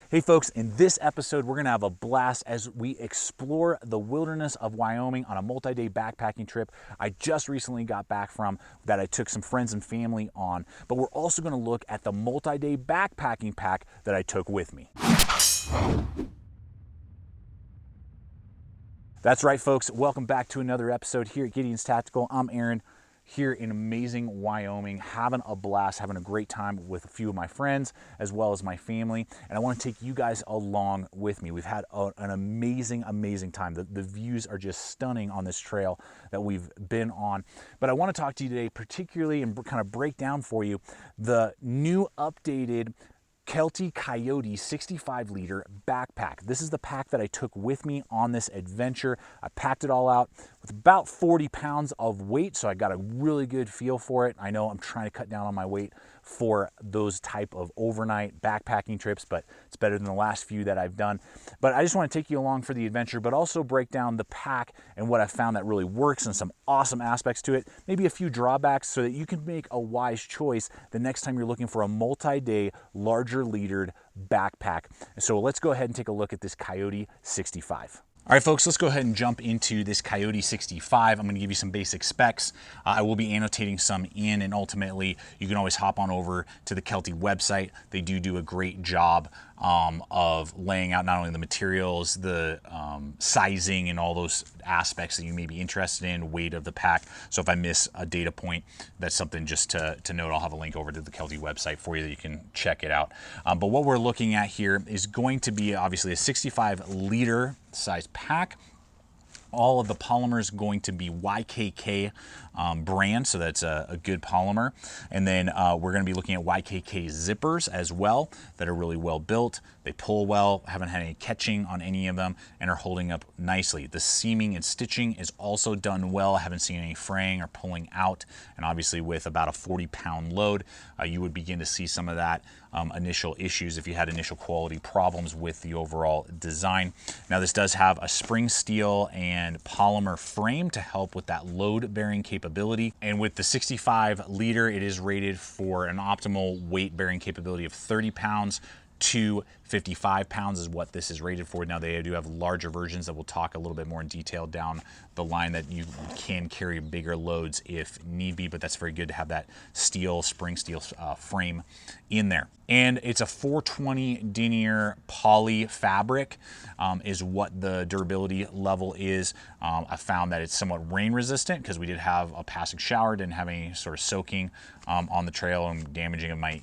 Hey folks, in this episode, we're gonna have a blast as we explore the wilderness of Wyoming on a multi-day backpacking trip I just recently got back from that I took some friends and family on. But we're also gonna look at the multi-day backpacking pack that I took with me. That's right, folks. Welcome back to another episode here at Gideonstactical. I'm Aaron, here in amazing Wyoming, having a blast, having a great time with a few of my friends as well as my family. And I want to take you guys along with me. We've had an amazing, amazing time. The views are just stunning on this trail that we've been on. But I want to talk to you today particularly and kind of break down for you the new updated Kelty Coyote 65L backpack. This is the pack that I took with me on this adventure. I packed it all out with about 40 pounds of weight, so I got a really good feel for it. I know I'm trying to cut down on my weight for those type of overnight backpacking trips, but it's better than the last few that I've done. But I just want to take you along for the adventure, but also break down the pack and what I found that really works and some awesome aspects to it, maybe a few drawbacks so that you can make a wise choice the next time you're looking for a multi-day, larger leadered backpack. So let's go ahead and take a look at this Coyote 65. All right, folks, let's go ahead and jump into this Coyote 65. I'm going to give you some basic specs. I will be annotating some in, and ultimately you can always hop on over to the Kelty website. They do a great job of laying out not only the materials, the sizing, and all those aspects that you may be interested in, weight of the pack. So if I miss a data point, that's something just to note. I'll have a link over to the Kelty website for you that you can check it out. But what we're looking at here is going to be obviously a 65L size pack. All of the polymers going to be YKK brand, so that's a good polymer. And then we're going to be looking at YKK zippers as well that are really well built. They pull well, haven't had any catching on any of them, and are holding up nicely. The seaming and stitching is also done well. I haven't seen any fraying or pulling out. And obviously with about a 40-pound load, you would begin to see some of that initial issues if you had initial quality problems with the overall design. Now this does have a spring steel and polymer frame to help with that load bearing capability. And with the 65L, it is rated for an optimal weight bearing capability of 30 pounds to 55 pounds is what this is rated for. Now they do have larger versions that we'll talk a little bit more in detail down the line that you can carry bigger loads if need be, but that's very good to have that steel, spring steel frame in there. And it's a 420 denier poly fabric is what the durability level is. I found that it's somewhat rain resistant because we did have a passing shower, didn't have any sort of soaking on the trail and damaging of my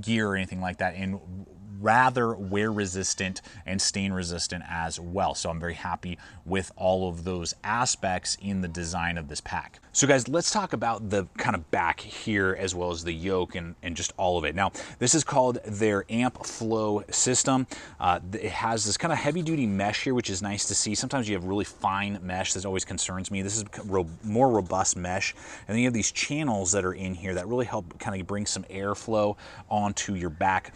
gear or anything like that, and rather wear resistant and stain resistant as well. So I'm very happy with all of those aspects in the design of this pack. So guys, let's talk about the kind of back here as well as the yoke and just all of it. Now, this is called their Amp Flow system. It has this kind of heavy duty mesh here, which is nice to see. Sometimes you have really fine mesh that always concerns me. This is more robust mesh. And then you have these channels that are in here that really help kind of bring some airflow onto your back.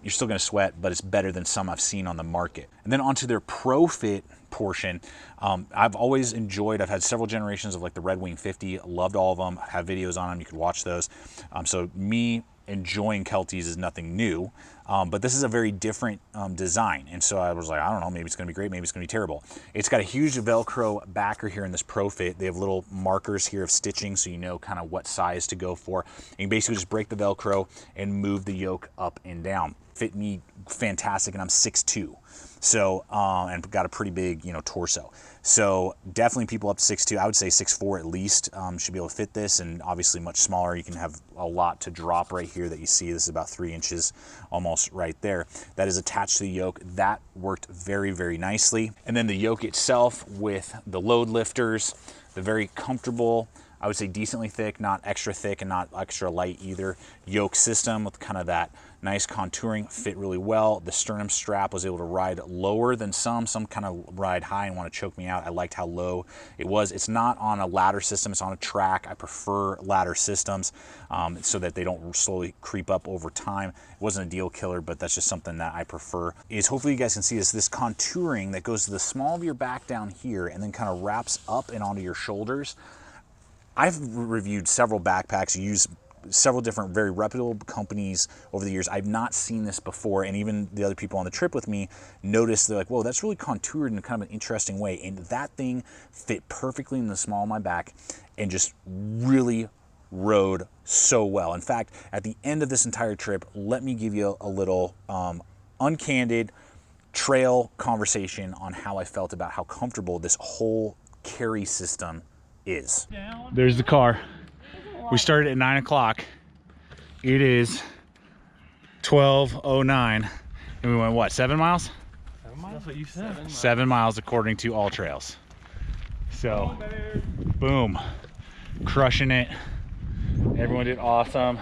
You're still gonna sweat, but it's better than some I've seen on the market. And then onto their Pro Fit portion, I've always enjoyed, I've had several generations of like the Red Wing 50, loved all of them, have videos on them, you could watch those. So me enjoying Kelty's is nothing new, but this is a very different design. And so I was like, I don't know, maybe it's gonna be great, maybe it's gonna be terrible. It's got a huge Velcro backer here in this Pro Fit. They have little markers here of stitching so you know kind of what size to go for. And you basically just break the Velcro and move the yoke up and down. Fit me fantastic, and I'm 6'2". So, and got a pretty big, torso. So definitely people up to 6'2", I would say 6'4" at least, should be able to fit this, and obviously much smaller. You can have a lot to drop right here that you see. This is about 3 inches almost right there. That is attached to the yoke. That worked very, very nicely. And then the yoke itself with the load lifters, the very comfortable, I would say decently thick, not extra thick and not extra light either, yoke system with kind of that nice contouring, fit really well. The sternum strap was able to ride lower than some kind of ride high and want to choke me out. I liked how low it was. It's not on a ladder system, it's on a track. I prefer ladder systems so that they don't slowly creep up over time. It wasn't a deal killer, but that's just something that I prefer. Is hopefully you guys can see this contouring that goes to the small of your back down here and then kind of wraps up and onto your shoulders. I've reviewed several backpacks, used several different very reputable companies over the years. I've not seen this before, and even the other people on the trip with me noticed, they're like, whoa, that's really contoured in kind of an interesting way. And that thing fit perfectly in the small of my back and just really rode so well. In fact, at the end of this entire trip, let me give you a little uncandid trail conversation on how I felt about how comfortable this whole carry system is. There's the car. We started at 9 o'clock. It is 12:09, and we went what, 7 miles? 7 miles? That's what you said. 7 miles according to All Trails. So, boom, crushing it. Everyone did awesome.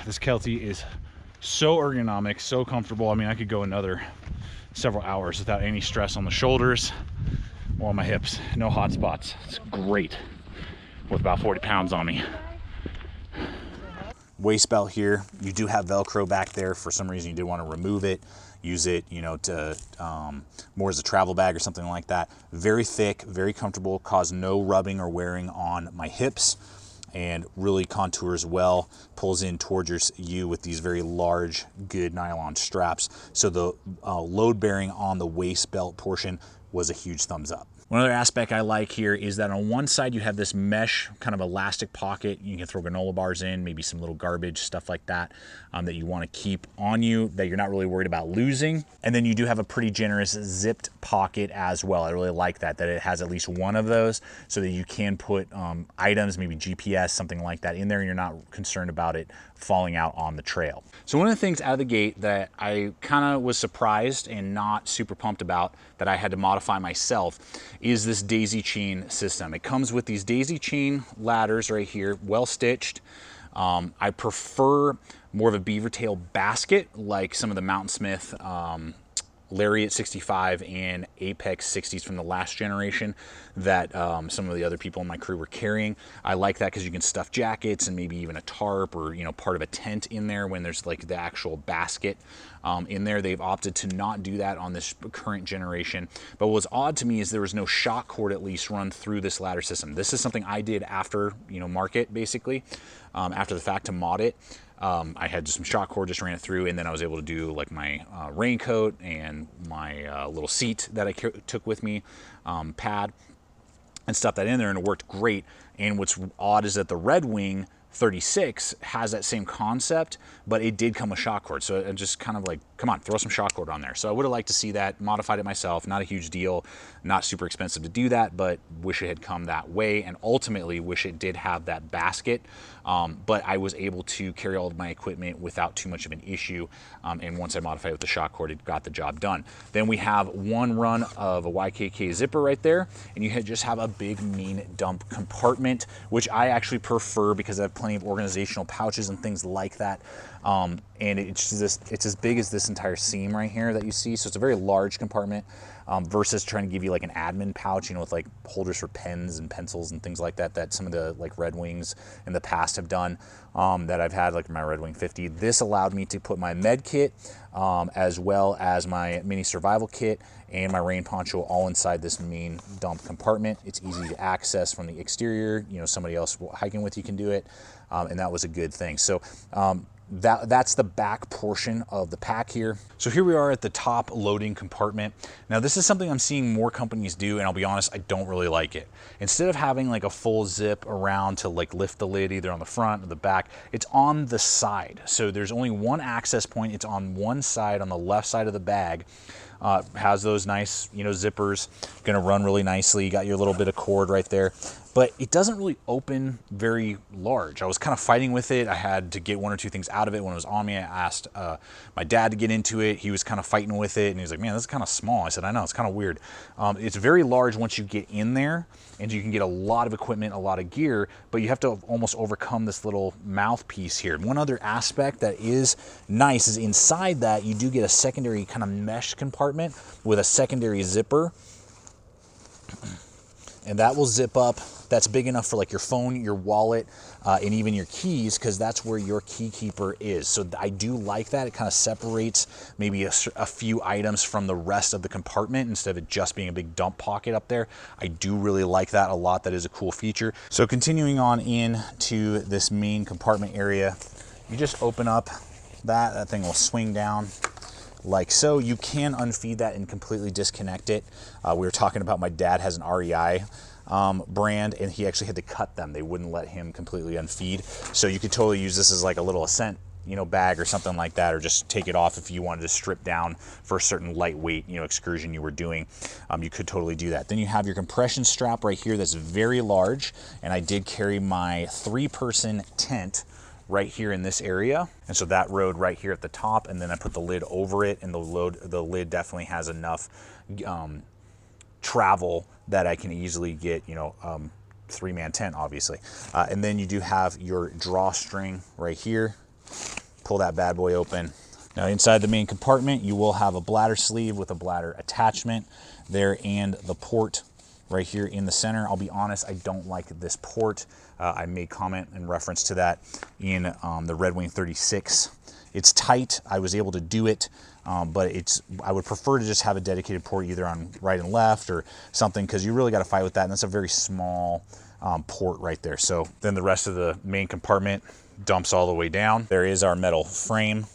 This Kelty is so ergonomic, so comfortable. I mean, I could go another several hours without any stress on the shoulders or on my hips. No hot spots. It's great with about 40 pounds on me. Waist belt here. You do have Velcro back there. For some reason, you did want to remove it. Use it, you know, to more as a travel bag or something like that. Very thick, very comfortable, cause no rubbing or wearing on my hips, and really contours well, pulls in towards you with these very large, good nylon straps. So the load bearing on the waist belt portion was a huge thumbs up. One other aspect I like here is that on one side you have this mesh kind of elastic pocket. You can throw granola bars in, maybe some little garbage, stuff like that, that you want to keep on you, that you're not really worried about losing. And then you do have a pretty generous zipped pocket as well. I really like that it has at least one of those so that you can put items, maybe GPS, something like that in there, and you're not concerned about it falling out on the trail. So one of the things out of the gate that I kind of was surprised and not super pumped about that I had to modify myself is this daisy chain system. It comes with these daisy chain ladders right here, well stitched. I prefer more of a beaver tail basket, like some of the Mountain Smith Lariat 65 and Apex 60s from the last generation that some of the other people in my crew were carrying. I like that because you can stuff jackets and maybe even a tarp or, you know, part of a tent in there when there's like the actual basket in there. They've opted to not do that on this current generation. But what was odd to me is there was no shock cord at least run through this ladder system. This is something I did after, you know, market basically, after the fact to mod it. I had just some shock cord, just ran it through, and then I was able to do like my raincoat and my little seat that I took with me, pad, and stuff that in there, and it worked great. And what's odd is that the Red Wing 36 has that same concept, but it did come with shock cord. So it just kind of like, come on, throw some shock cord on there. So I would have liked to see that, modified it myself. Not a huge deal, not super expensive to do that, but wish it had come that way, and ultimately wish it did have that basket. But I was able to carry all of my equipment without too much of an issue. And once I modified it with the shock cord, it got the job done. Then we have one run of a YKK zipper right there, and you just have a big mean dump compartment, which I actually prefer because I have plenty of organizational pouches and things like that. And it's as big as this entire seam right here that you see. So it's a very large compartment versus trying to give you like an admin pouch, you know, with like holders for pens and pencils and things like that, that some of the like Red Wings in the past have done, that I've had, like my Red Wing 50. This allowed me to put my med kit as well as my mini survival kit and my rain poncho all inside this main dump compartment. It's easy to access from the exterior. You know, somebody else hiking with you can do it, and that was a good thing. So that's the back portion of the pack here. So here we are at the top loading compartment. Now this is something I'm seeing more companies do, and I'll be honest, I don't really like it. Instead of having like a full zip around to like lift the lid either on the front or the back, it's on the side. So there's only one access point. It's on one side, on the left side of the bag. Has those nice, you know, zippers, gonna run really nicely. You got your little bit of cord right there, but it doesn't really open very large. I was kind of fighting with it. I had to get one or two things out of it when it was on me. I asked my dad to get into it. He was kind of fighting with it, and he was like, man, this is kind of small. I said, I know, it's kind of weird. It's very large once you get in there, and you can get a lot of equipment, a lot of gear, but you have to almost overcome this little mouthpiece here. One other aspect that is nice is inside that you do get a secondary kind of mesh compartment with a secondary zipper and that will zip up. That's big enough for like your phone, your wallet, and even your keys, because that's where your key keeper is. So I do like that. It kind of separates maybe a few items from the rest of the compartment instead of it just being a big dump pocket up there. I do really like that a lot. That is a cool feature. So continuing on into this main compartment area, you just open up that thing will swing down like so. You can unfeed that and completely disconnect it. We were talking about my dad has an REI brand, and he actually had to cut them. They wouldn't let him completely unfeed. So you could totally use this as like a little ascent, you know, bag or something like that, or just take it off if you wanted to strip down for a certain lightweight, you know, excursion you were doing. You could totally do that. Then you have your compression strap right here that's very large, and I did carry my 3-person tent right here in this area, and so that rode right here at the top, and then I put the lid over it, and the lid definitely has enough travel that I can easily get, you know, 3-man tent obviously. And then you do have your drawstring right here. Pull that bad boy open. Now inside the main compartment, you will have a bladder sleeve with a bladder attachment there, and the port right here in the center. I'll be honest, I don't like this port. I made comment in reference to that in the Red Wing 36. It's tight. I was able to do it, but I would prefer to just have a dedicated port either on right and left or something, because you really got to fight with that, and that's a very small port right there. So then the rest of the main compartment dumps all the way down. There is our metal frame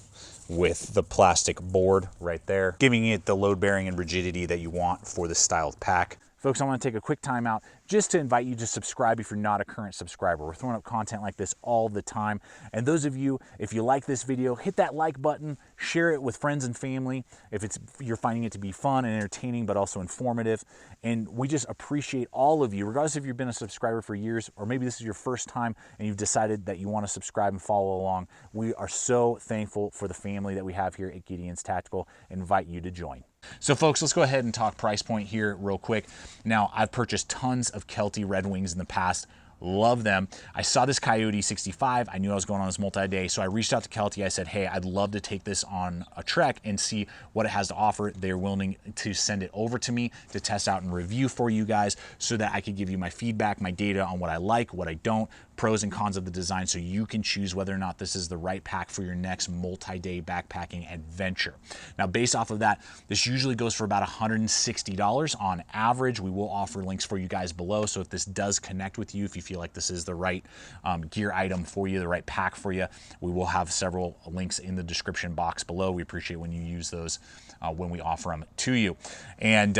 with the plastic board right there, giving it the load bearing and rigidity that you want for this style of pack. Folks, I want to take a quick time out just to invite you to subscribe if you're not a current subscriber. We're throwing up content like this all the time. And those of you, if you like this video, hit that like button, share it with friends and family if you're finding it to be fun and entertaining, but also informative. And we just appreciate all of you, regardless if you've been a subscriber for years, or maybe this is your first time and you've decided that you want to subscribe and follow along. We are so thankful for the family that we have here at Gideon's Tactical. Invite you to join. So folks, let's go ahead and talk price point here real quick. Now, I've purchased tons of Kelty Red Wings in the past. Love them. I saw this Coyote 65. I knew I was going on this multi-day, so I reached out to Kelty. I said, hey, I'd love to take this on a trek and see what it has to offer. They're willing to send it over to me to test out and review for you guys so that I could give you my feedback, my data on what I like, what I don't, pros and cons of the design, so you can choose whether or not this is the right pack for your next multi-day backpacking adventure. Now, based off of that, this usually goes for about $160 on average. We will offer links for you guys below, so if this does connect with you, if you feel like this is the right gear item for you, the right pack for you, we will have several links in the description box below. We appreciate when you use those when we offer them to you. And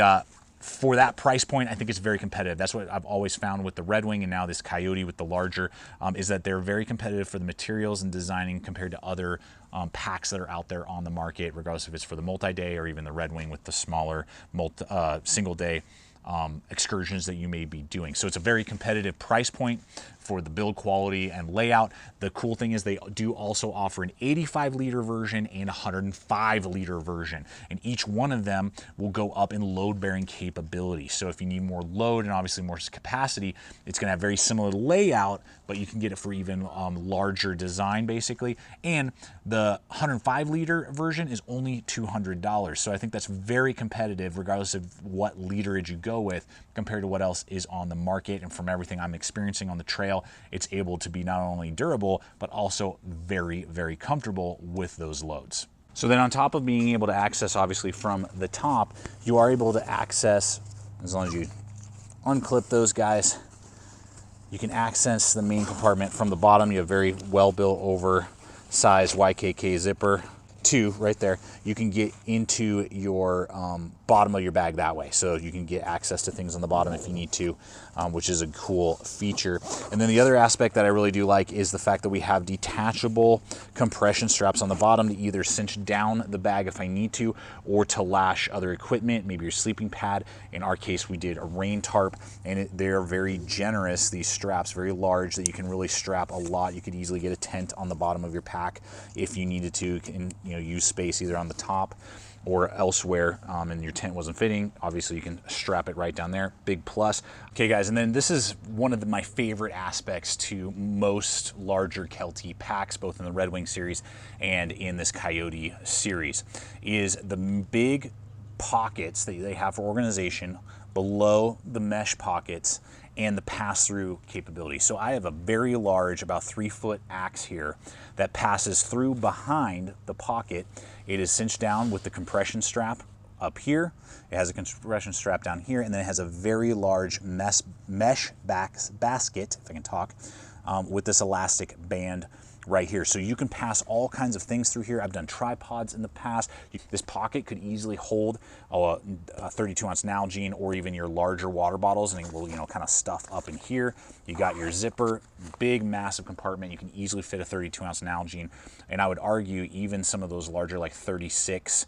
for that price point, I think it's very competitive. That's what I've always found with the Red Wing and now this Coyote with the larger, is that they're very competitive for the materials and designing compared to other packs that are out there on the market, regardless if it's for the multi-day or even the Red Wing with the smaller single-day excursions that you may be doing. So it's a very competitive price point for the build quality and layout. The cool thing is they do also offer an 85-liter version and a 105-liter version, and each one of them will go up in load-bearing capability. So if you need more load and obviously more capacity, it's going to have very similar layout, but you can get it for even larger design basically. And the 105-liter version is only $200. So I think that's very competitive regardless of what literage you go with compared to what else is on the market. And from everything I'm experiencing on the trail, it's able to be not only durable, but also very, very comfortable with those loads. So then on top of being able to access, obviously from the top, you are able to access, as long as you unclip those guys, you can access the main compartment from the bottom. You have very well built oversized YKK zipper. Two right there. You can get into your bottom of your bag that way, so you can get access to things on the bottom if you need to, which is a cool feature. And then the other aspect that I really do like is the fact that we have detachable compression straps on the bottom to either cinch down the bag if I need to, or to lash other equipment, maybe your sleeping pad. In our case, we did a rain tarp, and they're very generous, these straps, very large, that you can really strap a lot. You could easily get a tent on the bottom of your pack if you needed to, and use space either on the top or elsewhere, and your tent wasn't fitting. Obviously you can strap it right down there. Big plus. Okay guys, and then this is one of my favorite aspects to most larger Kelty packs, both in the Red Wing series and in this Coyote series, is the big pockets that they have for organization below the mesh pockets and the pass-through capability. So I have a very large, about 3-foot axe here that passes through behind the pocket. It is cinched down with the compression strap up here. It has a compression strap down here, and then it has a very large mesh basket, if I can talk, with this elastic band right here. So you can pass all kinds of things through here. I've done tripods in the past. This pocket could easily hold a 32-ounce Nalgene or even your larger water bottles, and it will, you know, kind of stuff up in here. You got your zipper, big, massive compartment. You can easily fit a 32-ounce Nalgene, and I would argue even some of those larger, like 36,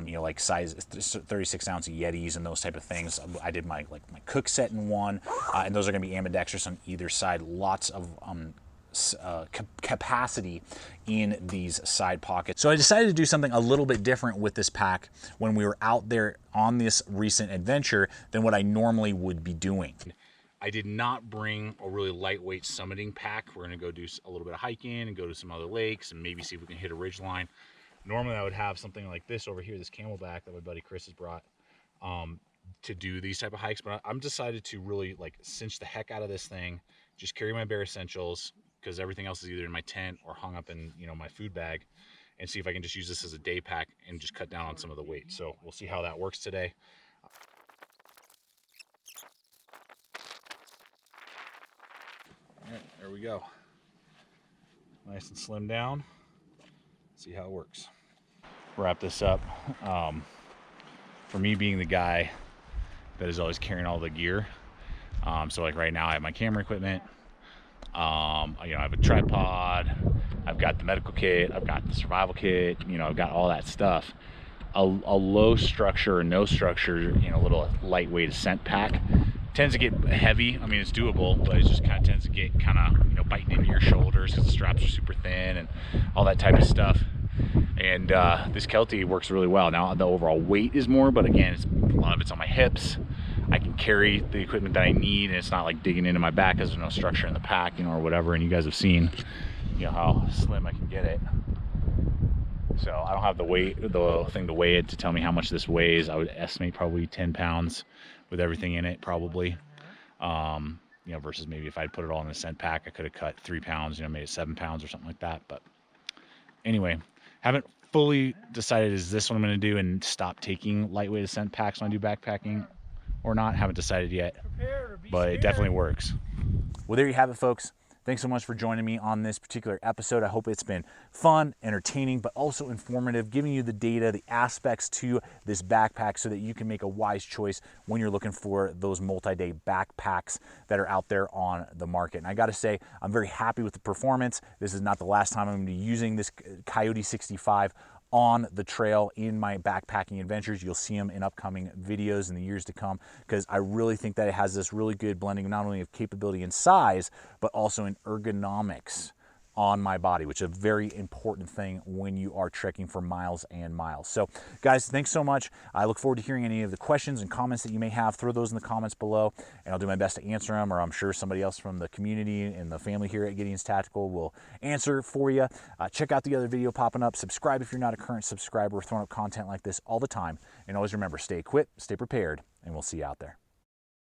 you know, like size 36-ounce Yetis and those type of things. I did my cook set in one, and those are going to be ambidextrous on either side. Lots of capacity in these side pockets. So I decided to do something a little bit different with this pack when we were out there on this recent adventure than what I normally would be doing. I did not bring a really lightweight summiting pack. We're gonna go do a little bit of hiking and go to some other lakes and maybe see if we can hit a ridge line. Normally I would have something like this over here, this Camelback that my buddy Chris has brought to do these type of hikes, but I'm decided to really like cinch the heck out of this thing, just carry my bare essentials, because everything else is either in my tent or hung up in, you know, my food bag, and see if I can just use this as a day pack and just cut down on some of the weight. So we'll see how that works today. All right, there we go. Nice and slim down. See how it works. Wrap this up. For me being the guy that is always carrying all the gear, so like right now I have my camera equipment, you know, I have a tripod, I've got the medical kit, I've got the survival kit, you know, I've got all that stuff. A low structure or no structure, you know, little lightweight ascent pack tends to get heavy. I mean, it's doable, but it just kind of tends to get kind of, you know, biting into your shoulders because the straps are super thin and all that type of stuff. And this Kelty works really well. Now the overall weight is more, but again, a lot of it's on my hips. I can carry the equipment that I need, and it's not like digging into my back because there's no structure in the pack, you know, or whatever. And you guys have seen, you know, how slim I can get it. So I don't have the thing to weigh it to tell me how much this weighs. I would estimate probably 10 pounds with everything in it, probably. You know, versus maybe if I'd put it all in a scent pack, I could have cut 3 pounds, you know, made it 7 pounds or something like that. But anyway, haven't fully decided, is this what I'm going to do and stop taking lightweight scent packs when I do backpacking or not? Haven't decided yet, but it definitely works. Well, there you have it, folks. Thanks so much for joining me on this particular episode. I hope it's been fun, entertaining, but also informative, giving you the data, the aspects to this backpack so that you can make a wise choice when you're looking for those multi-day backpacks that are out there on the market. And I gotta say, I'm very happy with the performance. This is not the last time I'm gonna be using this Coyote 65 on the trail in my backpacking adventures. You'll see them in upcoming videos in the years to come, because I really think that it has this really good blending not only of capability and size, but also in ergonomics on my body, which is a very important thing when you are trekking for miles and miles. So guys, thanks so much. I look forward to hearing any of the questions and comments that you may have. Throw those in the comments below, and I'll do my best to answer them, or I'm sure somebody else from the community and the family here at Gideon's Tactical will answer for you. Check out the other video popping up. Subscribe if you're not a current subscriber. We're throwing up content like this all the time. And always remember, stay equipped, stay prepared, and we'll see you out there.